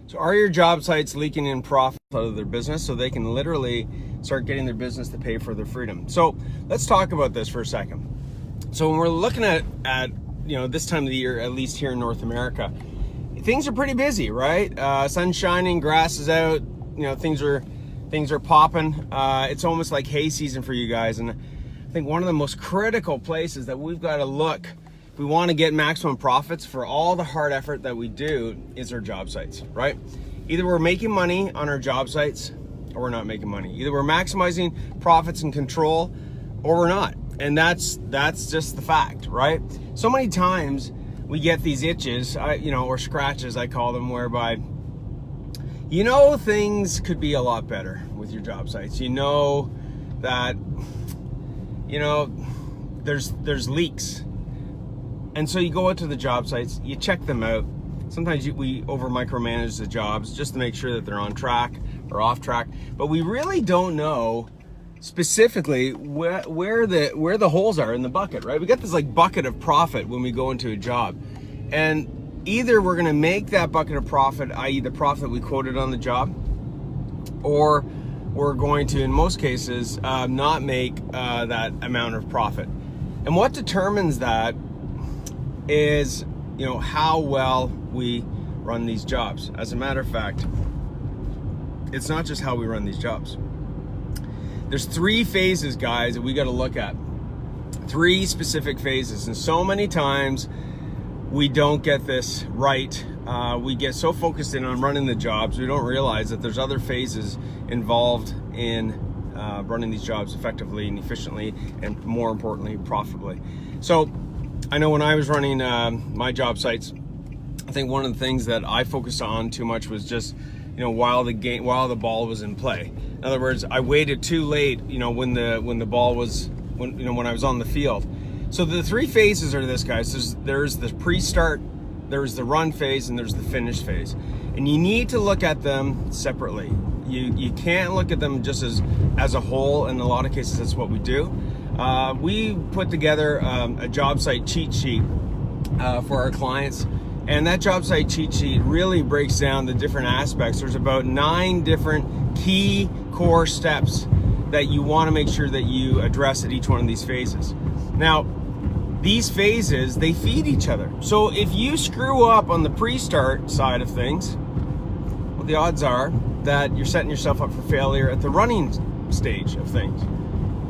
So are your job sites leaking in profit out of their business so they can literally start getting their business to pay for their freedom? So let's talk about this for a second. So when we're looking at this time of the year, at least here in North America, things are pretty busy, right? Sun's shining, grass is out, things are popping. It's almost like hay season for you guys. And I think one of the most critical places that we've got to look if we want to get maximum profits for all the hard effort that we do is our job sites, right? Either we're making money on our job sites or we're not making money. Either we're maximizing profits and control or we're not. And that's just the fact, right? So many times we get these itches, or scratches, I call them, whereby things could be a lot better with your job sites. That there's leaks. And so you go out to the job sites, you check them out. Sometimes we over micromanage the jobs just to make sure that they're on track or off track, but we really don't know specifically where the holes are in the bucket, right? We got this like bucket of profit when we go into a job, and either we're going to make that bucket of profit, i.e. the profit we quoted on the job, or we're going to, in most cases, not make that amount of profit. And what determines that is, how well we run these jobs. As a matter of fact, it's not just how we run these jobs. There's 3 phases, guys, that we got to look at. 3 specific phases. And so many times we don't get this right. We get so focused in on running the jobs, we don't realize that there's other phases involved in running these jobs effectively and efficiently, and more importantly, profitably. So I know when I was running my job sites, I think one of the things that I focused on too much was just, while the ball was in play. In other words, I waited too late, when the ball was, when I was on the field. So the 3 phases are this, guys. There's the pre-start, there's the run phase, and there's the finish phase. And you need to look at them separately. You can't look at them just as a whole. In a lot of cases, that's what we do. We put together a job site cheat sheet for our clients, and that job site cheat sheet really breaks down the different aspects. There's about 9 different key core steps that you want to make sure that you address at each one of these phases. Now, these phases, they feed each other. So if you screw up on the pre-start side of things, well, the odds are that you're setting yourself up for failure at the running stage of things.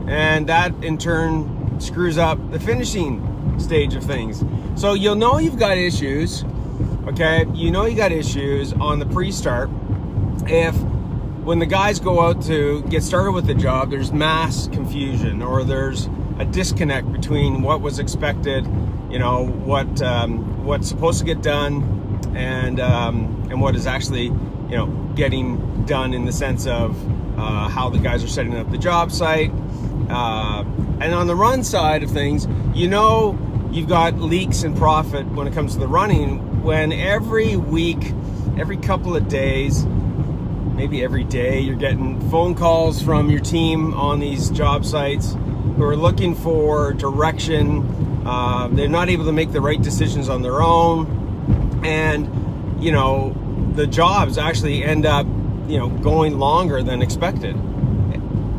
And that in turn screws up the finishing stage of things. So you'll know you've got issues, okay? You got issues on the pre-start if when the guys go out to get started with the job, there's mass confusion, or there's a disconnect between what was expected, what's supposed to get done, and what is actually, getting done in the sense of how the guys are setting up the job site. And on the run side of things, you've got leaks in profit when it comes to the running, when every week, every couple of days, maybe every day, you're getting phone calls from your team on these job sites who are looking for direction. They're not able to make the right decisions on their own. And, the jobs actually end up, going longer than expected.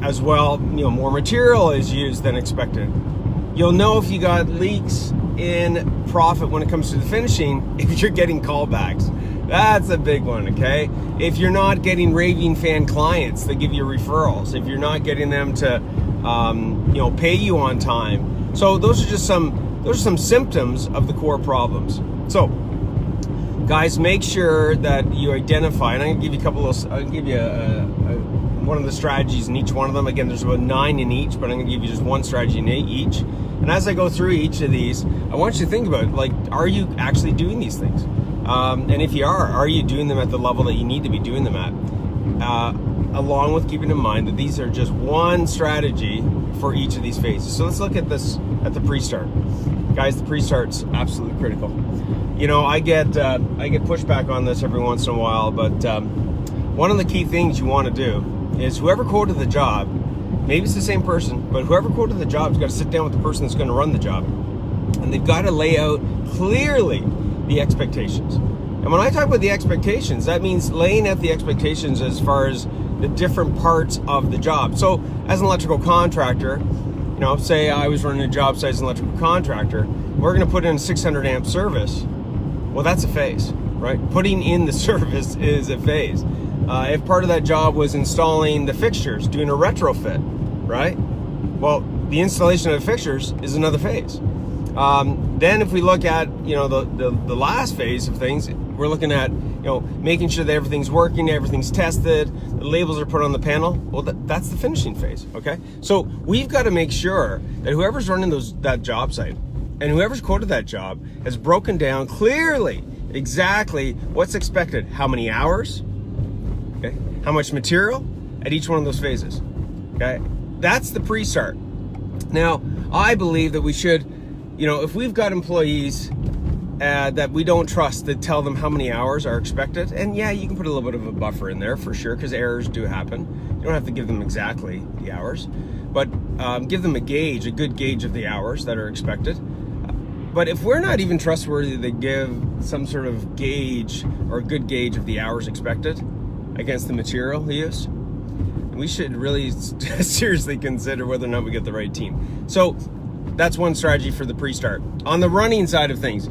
As well, more material is used than expected. You'll know if you got leaks in profit when it comes to the finishing if you're getting callbacks. That's a big one, okay? If you're not getting raving fan clients that give you referrals, if you're not getting them to, pay you on time. So those are some symptoms of the core problems. So, guys, make sure that you identify, and I'm gonna give you I'll give you one of the strategies in each one of them. Again, there's about 9 in each, but I'm gonna give you just one strategy in each. And as I go through each of these, I want you to think about, are you actually doing these things? And if you are you doing them at the level that you need to be doing them at? Along with keeping in mind that these are just one strategy for each of these phases. So let's look at this at the pre-start. Guys, the pre-start's absolutely critical. I get pushback on this every once in a while, but one of the key things you want to do is whoever quoted the job, maybe it's the same person, but whoever quoted the job has got to sit down with the person that's going to run the job, and they've got to lay out clearly the expectations. And when I talk about the expectations, that means laying out the expectations as far as the different parts of the job. So as an electrical contractor, you know, say I was running a job site as an electrical contractor, we're going to put in a 600 amp service. Well, that's a phase, right? Putting in the service is a phase. If part of that job was installing the fixtures, doing a retrofit, right? Well, the installation of the fixtures is another phase. Then if we look at, you know, the last phase of things, we're looking at, you know, making sure that everything's working, everything's tested, the labels are put on the panel. Well, that's the finishing phase, okay? So we've got to make sure that whoever's running that job site and whoever's quoted that job has broken down clearly exactly what's expected, how many hours, okay, how much material at each one of those phases, okay? That's the pre-start. Now, I believe that we should, you know, if we've got employees that we don't trust, to tell them how many hours are expected, and yeah, you can put a little bit of a buffer in there for sure, because errors do happen. You don't have to give them exactly the hours, but give them a gauge, a good gauge of the hours that are expected. But if we're not even trustworthy to give some sort of gauge or a good gauge of the hours expected against the material use, we should really seriously consider whether or not we get the right team. So that's one strategy for the pre-start. On the running side of things,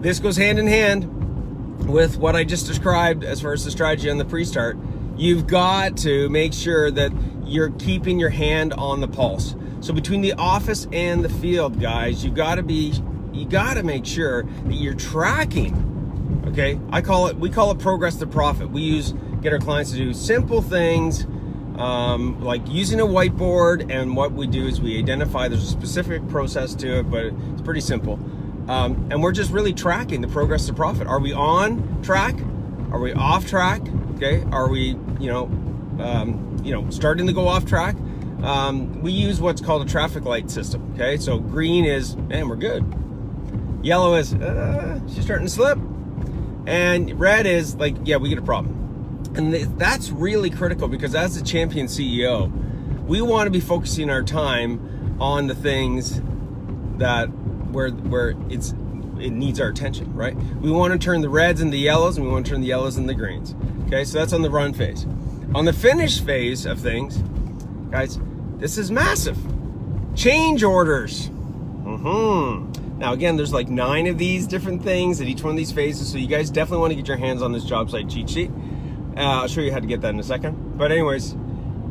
this goes hand in hand with what I just described as far as the strategy on the pre-start. You've got to make sure that you're keeping your hand on the pulse. So between the office and the field, guys, you got to make sure that you're tracking. Okay, we call it progress to profit. We get our clients to do simple things like using a whiteboard, and what we do is we identify there's a specific process to it, but it's pretty simple. And we're just really tracking the progress to profit. Are we on track? Are we off track? Okay, are we, starting to go off track? We use what's called a traffic light system. Okay, so green is, man, we're good. Yellow is, she's starting to slip. And red is like, yeah, we get a problem. And that's really critical, because as a champion CEO, we want to be focusing our time on the things that where it needs our attention, right? We want to turn the reds into yellows, and we want to turn the yellows into greens. Okay, so that's on the run phase. On the finish phase of things, guys, this is massive. Change orders. Now again, there's like 9 of these different things at each one of these phases, so you guys definitely want to get your hands on this job site cheat sheet. I'll show you how to get that in a second. But anyways,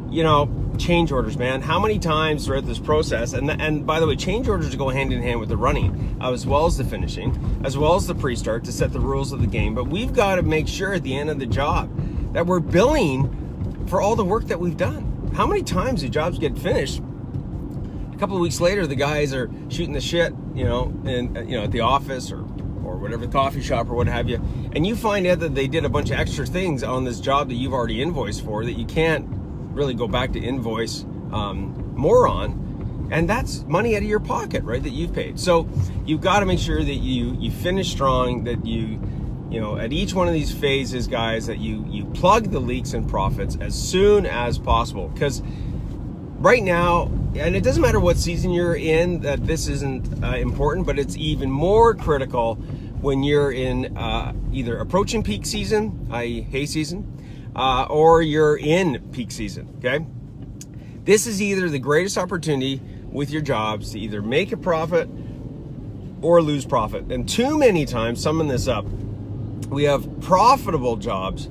you know, change orders, man. How many times throughout this process, and by the way, change orders go hand in hand with the running, as well as the finishing, as well as the pre-start, to set the rules of the game. But we've got to make sure at the end of the job that we're billing for all the work that we've done. How many times do jobs get finished? A couple of weeks later, the guys are shooting the shit, at the office or whatever, coffee shop or what have you, and you find out that they did a bunch of extra things on this job that you've already invoiced for, that you can't really go back to invoice more on, and that's money out of your pocket, right, that you've paid. So you've got to make sure that you finish strong, that you at each one of these phases, guys, that you plug the leaks and profits as soon as possible, because right now, and it doesn't matter what season you're in, that this isn't important, but it's even more critical when you're in either approaching peak season, i.e. hay season, or you're in peak season, okay? This is either the greatest opportunity with your jobs to either make a profit or lose profit. And too many times, summing this up, we have profitable jobs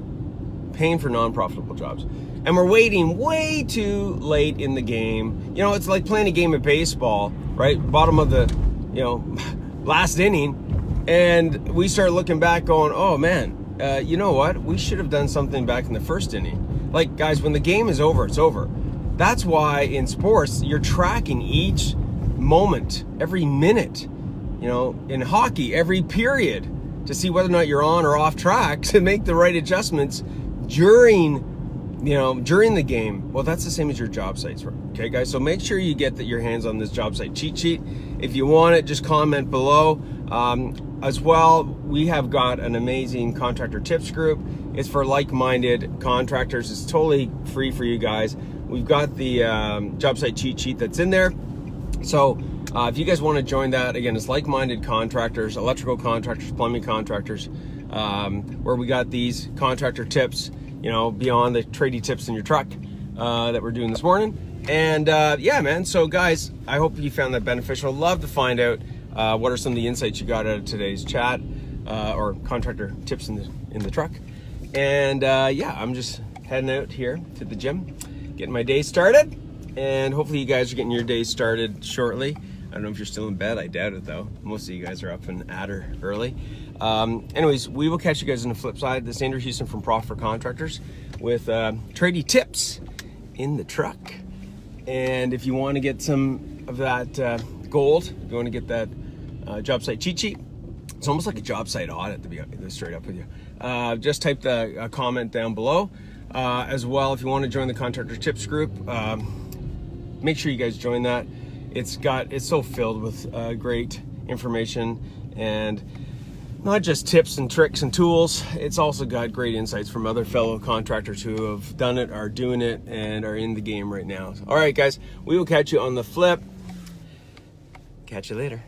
paying for non-profitable jobs. And we're waiting way too late in the game. You know, it's like playing a game of baseball, right? Bottom of the, last inning. And we start looking back going, oh man, you know what? We should have done something back in the first inning. Like, guys, when the game is over, it's over. That's why in sports, you're tracking each moment, every minute, in hockey, every period, to see whether or not you're on or off track, to make the right adjustments during the game. Well, that's the same as your job sites, right? Okay, guys, so make sure you get your hands on this job site cheat sheet. If you want it, just comment below. As well, we have got an amazing contractor tips group. It's for like-minded contractors. It's totally free for you guys. We've got the job site cheat sheet that's in there. So if you guys want to join that, again, it's like-minded contractors, electrical contractors, plumbing contractors. where we got these contractor tips, you know, beyond the tradie tips in your truck that we're doing this morning. And yeah, man, so guys, I hope you found that beneficial. Love to find out what are some of the insights you got out of today's chat, or contractor tips in the truck. And yeah, I'm just heading out here to the gym, getting my day started, and hopefully you guys are getting your day started shortly. I don't know if you're still in bed. I doubt it though. Most of you guys are up and at her early. Anyways, we will catch you guys on the flip side. This is Andrew Houston from Profit for Contractors with tradie tips in the truck. And if you want to get some of that gold, if you want to get that job site cheat sheet, it's almost like a job site audit, to be straight up with you. Just type the comment down below. As well, if you want to join the Contractor Tips group, make sure you guys join that. It's so filled with great information, and not just tips and tricks and tools. It's also got great insights from other fellow contractors who have done it, are doing it, and are in the game right now. All right, guys, we will catch you on the flip. Catch you later.